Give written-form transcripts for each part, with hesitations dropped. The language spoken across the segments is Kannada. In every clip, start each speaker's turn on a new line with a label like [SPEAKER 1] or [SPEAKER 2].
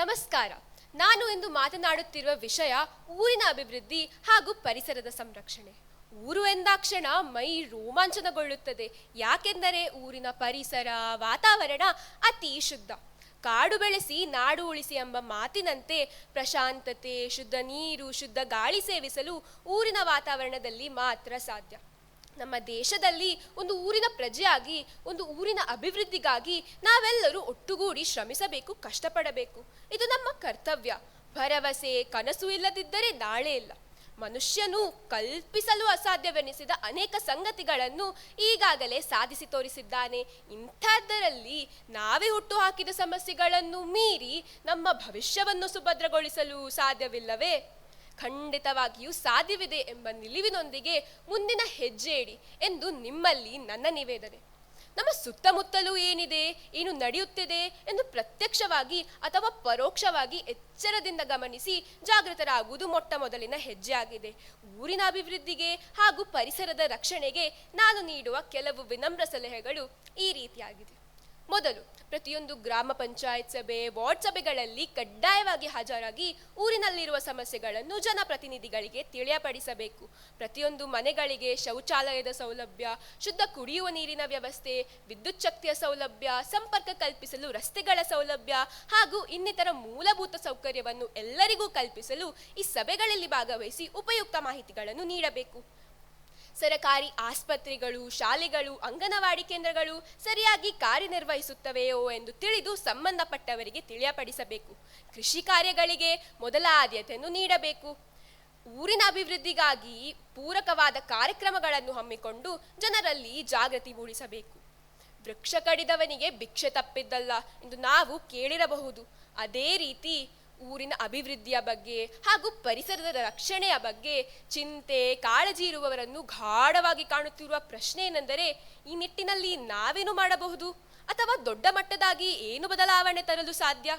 [SPEAKER 1] ನಮಸ್ಕಾರ. ನಾನು ಇಂದು ಮಾತನಾಡುತ್ತಿರುವ ವಿಷಯ ಊರಿನ ಅಭಿವೃದ್ಧಿ ಹಾಗೂ ಪರಿಸರದ ಸಂರಕ್ಷಣೆ. ಊರು ಎಂದಾಕ್ಷಣ ಮೈ ರೋಮಾಂಚನಗೊಳ್ಳುತ್ತದೆ. ಯಾಕೆಂದರೆ ಊರಿನ ಪರಿಸರ, ವಾತಾವರಣ ಅತಿ ಶುದ್ಧ. ಕಾಡು ಬೆಳೆಸಿ ನಾಡು ಉಳಿಸಿ ಎಂಬ ಮಾತಿನಂತೆ ಪ್ರಶಾಂತತೆ, ಶುದ್ಧ ನೀರು, ಶುದ್ಧ ಗಾಳಿ ಸೇವಿಸಲು ಊರಿನ ವಾತಾವರಣದಲ್ಲಿ ಮಾತ್ರ ಸಾಧ್ಯ. ನಮ್ಮ ದೇಶದಲ್ಲಿ ಒಂದು ಊರಿನ ಪ್ರಜೆಯಾಗಿ, ಒಂದು ಊರಿನ ಅಭಿವೃದ್ಧಿಗಾಗಿ ನಾವೆಲ್ಲರೂ ಒಟ್ಟುಗೂಡಿ ಶ್ರಮಿಸಬೇಕು, ಕಷ್ಟಪಡಬೇಕು. ಇದು ನಮ್ಮ ಕರ್ತವ್ಯ. ಭರವಸೆ, ಕನಸು ಇಲ್ಲದಿದ್ದರೆ ನಾಳೆ ಇಲ್ಲ. ಮನುಷ್ಯನು ಕಲ್ಪಿಸಲು ಅಸಾಧ್ಯವೆನಿಸಿದ ಅನೇಕ ಸಂಗತಿಗಳನ್ನು ಈಗಾಗಲೇ ಸಾಧಿಸಿ ತೋರಿಸಿದ್ದಾನೆ. ಇಂಥದ್ದರಲ್ಲಿ ನಾವೇ ಹುಟ್ಟು ಹಾಕಿದ ಸಮಸ್ಯೆಗಳನ್ನು ಮೀರಿ ನಮ್ಮ ಭವಿಷ್ಯವನ್ನು ಸುಭದ್ರಗೊಳಿಸಲು ಸಾಧ್ಯವಿಲ್ಲವೇ? ಖಂಡಿತವಾಗಿಯೂ ಸಾಧ್ಯವಿದೆ ಎಂಬ ನಿಲುವಿನೊಂದಿಗೆ ಮುಂದಿನ ಹೆಜ್ಜೆ ಇಡಿ ಎಂದು ನಿಮ್ಮಲ್ಲಿ ನನ್ನ ನಿವೇದನೆ. ನಮ್ಮ ಸುತ್ತಮುತ್ತಲೂ ಏನಿದೆ, ಏನು ನಡೆಯುತ್ತಿದೆ ಎಂದು ಪ್ರತ್ಯಕ್ಷವಾಗಿ ಅಥವಾ ಪರೋಕ್ಷವಾಗಿ ಎಚ್ಚರದಿಂದ ಗಮನಿಸಿ ಜಾಗೃತರಾಗುವುದು ಮೊಟ್ಟ ಮೊದಲಿನ ಹೆಜ್ಜೆ ಆಗಿದೆ. ಊರಿನ ಅಭಿವೃದ್ಧಿಗೆ ಹಾಗೂ ಪರಿಸರದ ರಕ್ಷಣೆಗೆ ನಾನು ನೀಡುವ ಕೆಲವು ವಿನಮ್ರ ಸಲಹೆಗಳು ಈ ರೀತಿಯಾಗಿದೆ. ಮೊದಲು, ಪ್ರತಿಯೊಂದು ಗ್ರಾಮ ಪಂಚಾಯತ್ ಸಭೆ, ವಾರ್ಡ್ ಸಭೆಗಳಲ್ಲಿ ಕಡ್ಡಾಯವಾಗಿ ಹಾಜರಾಗಿ ಊರಿನಲ್ಲಿರುವ ಸಮಸ್ಯೆಗಳನ್ನು ಜನಪ್ರತಿನಿಧಿಗಳಿಗೆ ತಿಳಿಯಪಡಿಸಬೇಕು. ಪ್ರತಿಯೊಂದು ಮನೆಗಳಿಗೆ ಶೌಚಾಲಯದ ಸೌಲಭ್ಯ, ಶುದ್ಧ ಕುಡಿಯುವ ನೀರಿನ ವ್ಯವಸ್ಥೆ, ವಿದ್ಯುತ್ ಶಕ್ತಿಯ ಸೌಲಭ್ಯ, ಸಂಪರ್ಕ ಕಲ್ಪಿಸಲು ರಸ್ತೆಗಳ ಸೌಲಭ್ಯ ಹಾಗೂ ಇನ್ನಿತರ ಮೂಲಭೂತ ಸೌಕರ್ಯವನ್ನು ಎಲ್ಲರಿಗೂ ಕಲ್ಪಿಸಲು ಈ ಸಭೆಗಳಲ್ಲಿ ಭಾಗವಹಿಸಿ ಉಪಯುಕ್ತ ಮಾಹಿತಿಗಳನ್ನು ನೀಡಬೇಕು. ಸರಕಾರಿ ಆಸ್ಪತ್ರೆಗಳು, ಶಾಲೆಗಳು, ಅಂಗನವಾಡಿ ಕೇಂದ್ರಗಳು ಸರಿಯಾಗಿ ಕಾರ್ಯನಿರ್ವಹಿಸುತ್ತವೆಯೋ ಎಂದು ತಿಳಿದು ಸಂಬಂಧಪಟ್ಟವರಿಗೆ ತಿಳಿಯಪಡಿಸಬೇಕು. ಕೃಷಿ ಕಾರ್ಯಗಳಿಗೆ ಮೊದಲ ಆದ್ಯತೆಯನ್ನು ನೀಡಬೇಕು. ಊರಿನ ಅಭಿವೃದ್ಧಿಗಾಗಿ ಪೂರಕವಾದ ಕಾರ್ಯಕ್ರಮಗಳನ್ನು ಹಮ್ಮಿಕೊಂಡು ಜನರಲ್ಲಿ ಜಾಗೃತಿ ಮೂಡಿಸಬೇಕು. ವೃಕ್ಷ ಕಡಿದವನಿಗೆ ಭಿಕ್ಷೆ ತಪ್ಪಿದ್ದಲ್ಲ ಎಂದು ನಾವು ಕೇಳಿರಬಹುದು. ಅದೇ ರೀತಿ ಊರಿನ ಅಭಿವೃದ್ಧಿಯ ಬಗ್ಗೆ ಹಾಗೂ ಪರಿಸರದ ರಕ್ಷಣೆಯ ಬಗ್ಗೆ ಚಿಂತೆ, ಕಾಳಜಿ ಇರುವವರನ್ನು ಗಾಢವಾಗಿ ಕಾಣುತ್ತಿರುವ ಪ್ರಶ್ನೆ ಏನೆಂದರೆ, ಈ ನಿಟ್ಟಿನಲ್ಲಿ ನಾವೇನು ಮಾಡಬಹುದು ಅಥವಾ ದೊಡ್ಡ ಮಟ್ಟದಾಗಿ ಏನು ಬದಲಾವಣೆ ತರಲು ಸಾಧ್ಯ?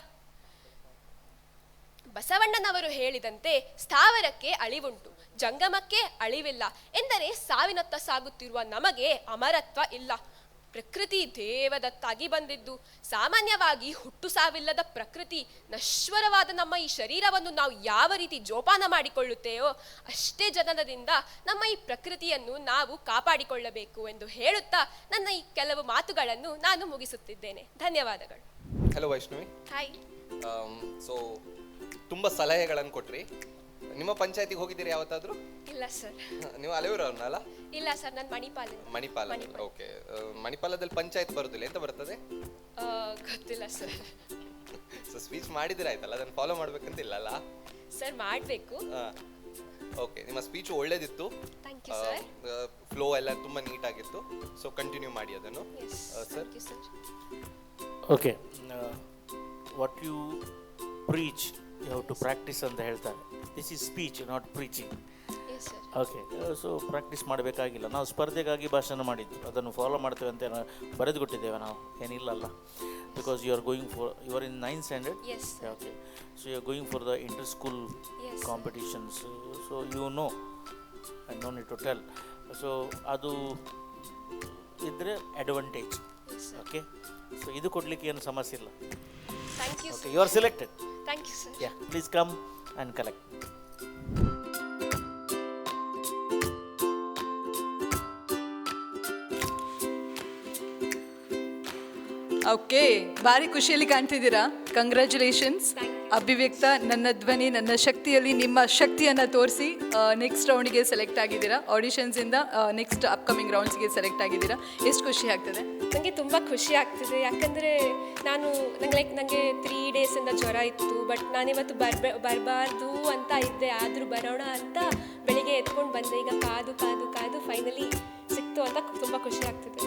[SPEAKER 1] ಬಸವಣ್ಣನವರು ಹೇಳಿದಂತೆ ಸ್ಥಾವರಕ್ಕೆ ಅಳಿವುಂಟು, ಜಂಗಮಕ್ಕೆ ಅಳಿವಿಲ್ಲ ಎಂದರೆ ಸಾವಿನತ್ತ ಸಾಗುತ್ತಿರುವ ನಮಗೆ ಅಮರತ್ವ ಇಲ್ಲ. ಪ್ರಕೃತಿ ದೇವದತ್ತಾಗಿ ಬಂದಿದ್ದು. ಸಾಮಾನ್ಯವಾಗಿ ಹುಟ್ಟು ಸಾವಿಲ್ಲದ ಪ್ರಕೃತಿ ನಶ್ವರವಾದ ನಮ್ಮ ಈ ಶರೀರವನ್ನು ನಾವು ಯಾವ ರೀತಿ ಜೋಪಾನ ಮಾಡಿಕೊಳ್ಳುತ್ತೇವೋ ಅಷ್ಟೇ ಜನನದಿಂದ ನಮ್ಮ ಈ ಪ್ರಕೃತಿಯನ್ನು ನಾವು ಕಾಪಾಡಿಕೊಳ್ಳಬೇಕು ಎಂದು ಹೇಳುತ್ತಾ ನನ್ನ ಈ ಕೆಲವು ಮಾತುಗಳನ್ನು ನಾನು ಮುಗಿಸುತ್ತಿದ್ದೇನೆ. ಧನ್ಯವಾದಗಳು.
[SPEAKER 2] ಹಲೋ ವೈಷ್ಣವಿ.
[SPEAKER 1] ಹಾಯ್.
[SPEAKER 2] ಸೊ ತುಂಬ ಸಲಹೆಗಳನ್ನು ಕೊಟ್ರಿ. ನಿಮ್ಮ ಪಂಚಾಯತಿಗೆ ಹೋಗಿದ್ದೀರಿ ಯಾವತ್ತಾದ್ರೂ?
[SPEAKER 1] ಇಲ್ಲ ಸರ್.
[SPEAKER 2] ನೀವು ಅಲೆಯೂರಲ್ಲ?
[SPEAKER 1] ಇಲ್ಲ ಸರ್, ನಾನು
[SPEAKER 2] ಮಣಿಪಾಲ. ಓಕೆ. ಮಣಿಪಾಲದಲ್ಲಿ ಪಂಚಾಯತ್ ಬರುದಿಲ್ಲ, ಎಂತ ಬರ್ತದೆ?
[SPEAKER 1] ಗೊತ್ತಿಲ್ಲ ಸರ್.
[SPEAKER 2] ಸೊ ಸ್ಪೀಚ್ ಮಾಡಿದ್ರೆ ಆಯ್ತಲ್ಲ, ಅದನ್ನು ಫಾಲೋ ಮಾಡ್ಬೇಕಂತ ಇಲ್ಲಲ್ಲ
[SPEAKER 1] ಸರ್? ಮಾಡಬೇಕು.
[SPEAKER 2] ಓಕೆ, ನಿಮ್ಮ ಸ್ಪೀಚ್ ಒಳ್ಳೇದಿತ್ತು.
[SPEAKER 1] Thank you sir.
[SPEAKER 2] ಫ್ಲೋ ಎಲ್ಲ ತುಂಬಾ ನೀಟ್ ಆಗಿತ್ತು. ಸೊ ಕಂಟಿನ್ಯೂ ಮಾಡಿ ಅದನ್ನು. Sir.
[SPEAKER 3] Okay, what you preach you have to practise ಅಂತ ಹೇಳ್ತಾರೆ. This is speech, not preaching. Okay, so practice ಮಾಡಬೇಕಾಗಿಲ್ಲ. ನಾವು ಸ್ಪರ್ಧೆಗಾಗಿ ಭಾಷಣ ಮಾಡಿದ್ದು, ಅದನ್ನು ಫಾಲೋ ಮಾಡ್ತೇವೆ ಅಂತ ಬರೆದು ಕೊಟ್ಟಿದ್ದೇವೆ ನಾವು, ಏನಿಲ್ಲಲ್ಲ. Because you are going for, you are in 9th standard. Okay, so you are going for the inter school competitions. So you know, I no need to tell. So ಅದು ಇದ್ದರೆ ಅಡ್ವಾಂಟೇಜ್. ಓಕೆ, ಸೊ ಇದು ಕೊಡಲಿಕ್ಕೆ ಏನು ಸಮಸ್ಯೆ ಇಲ್ಲ. Okay, you are selected.
[SPEAKER 1] Thank you, sir.
[SPEAKER 3] Yeah, please come and collect.
[SPEAKER 4] Okay, ಭಾರಿ ಖುಷಿಯಲ್ಲಿ ಕಾಣ್ತಿದ್ದೀರಾ. ಕಂಗ್ರ್ಯಾಚುಲೇಷನ್ಸ್. ಅಭಿವ್ಯಕ್ತ, ನನ್ನ ಧ್ವನಿ ನನ್ನ ಶಕ್ತಿಯಲ್ಲಿ ನಿಮ್ಮ ಶಕ್ತಿಯನ್ನು ತೋರಿಸಿ ನೆಕ್ಸ್ಟ್ ರೌಂಡ್ಗೆ ಸೆಲೆಕ್ಟ್ ಆಗಿದ್ದೀರಾ. ಆಡಿಷನ್ಸಿಂದ ನೆಕ್ಸ್ಟ್ ಅಪ್ಕಮಿಂಗ್ ರೌಂಡ್ಸ್ಗೆ ಸೆಲೆಕ್ಟ್ ಆಗಿದ್ದೀರಾ. ಎಷ್ಟು ಖುಷಿ ಆಗ್ತದೆ?
[SPEAKER 1] ನನಗೆ ತುಂಬ ಖುಷಿ ಆಗ್ತಿದೆ. ಯಾಕಂದರೆ ನನಗೆ 3 ಡೇಸಿಂದ ಜ್ವರ ಇತ್ತು. ಬಟ್ ನಾನಿವತ್ತು ಬರಬಾರ್ದು ಅಂತ ಇದ್ದೆ, ಆದರೂ ಬರೋಣ ಅಂತ ಬೆಳಿಗ್ಗೆ ಎತ್ಕೊಂಡು ಬಂದೆ. ಈಗ ಕಾದು ಕಾದು ಕಾದು ಫೈನಲಿ ಸಿಕ್ತು ಅಂತ ತುಂಬ ಖುಷಿ ಆಗ್ತಿದೆ.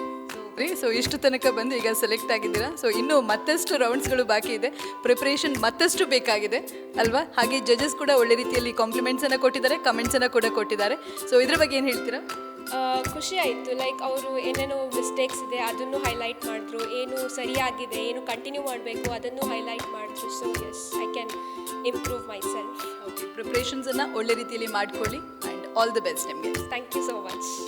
[SPEAKER 4] ಸೊ ಇಷ್ಟು ತನಕ ಬಂದು ಈಗ ಸೆಲೆಕ್ಟ್ ಆಗಿದ್ದೀರಾ. ಸೊ ಇನ್ನೂ ಮತ್ತಷ್ಟು ರೌಂಡ್ಸ್ಗಳು ಬಾಕಿ ಇದೆ. ಪ್ರಿಪ್ರೇಷನ್ ಮತ್ತಷ್ಟು ಬೇಕಾಗಿದೆ ಅಲ್ವಾ? ಹಾಗೆ ಜಡ್ಜಸ್ ಕೂಡ ಒಳ್ಳೆ ರೀತಿಯಲ್ಲಿ ಕಾಂಪ್ಲಿಮೆಂಟ್ಸನ್ನು ಕೊಟ್ಟಿದ್ದಾರೆ, ಕಮೆಂಟ್ಸನ್ನು ಕೂಡ ಕೊಟ್ಟಿದ್ದಾರೆ. ಸೊ ಇದ್ರ ಬಗ್ಗೆ ಏನು ಹೇಳ್ತೀರಾ?
[SPEAKER 1] ಖುಷಿ ಆಯಿತು. ಲೈಕ್ ಅವರು ಏನೇನೋ ಮಿಸ್ಟೇಕ್ಸ್ ಇದೆ ಅದನ್ನು ಹೈಲೈಟ್ ಮಾಡಿದ್ರು, ಏನು ಸರಿಯಾಗಿದೆ, ಏನು ಕಂಟಿನ್ಯೂ ಮಾಡಬೇಕು ಅದನ್ನು ಹೈಲೈಟ್ ಮಾಡಿದ್ರು. So yes, I can improve my self.
[SPEAKER 4] Okay, ಪ್ರಿಪ್ರೇಷನ್ಸನ್ನು ಒಳ್ಳೆ ರೀತಿಯಲ್ಲಿ ಮಾಡ್ಕೊಳ್ಳಿ ಆ್ಯಂಡ್ ಆಲ್ ದಿ ಬೆಸ್ಟ್ ನಿಮಗೆ.
[SPEAKER 1] Thank you so much.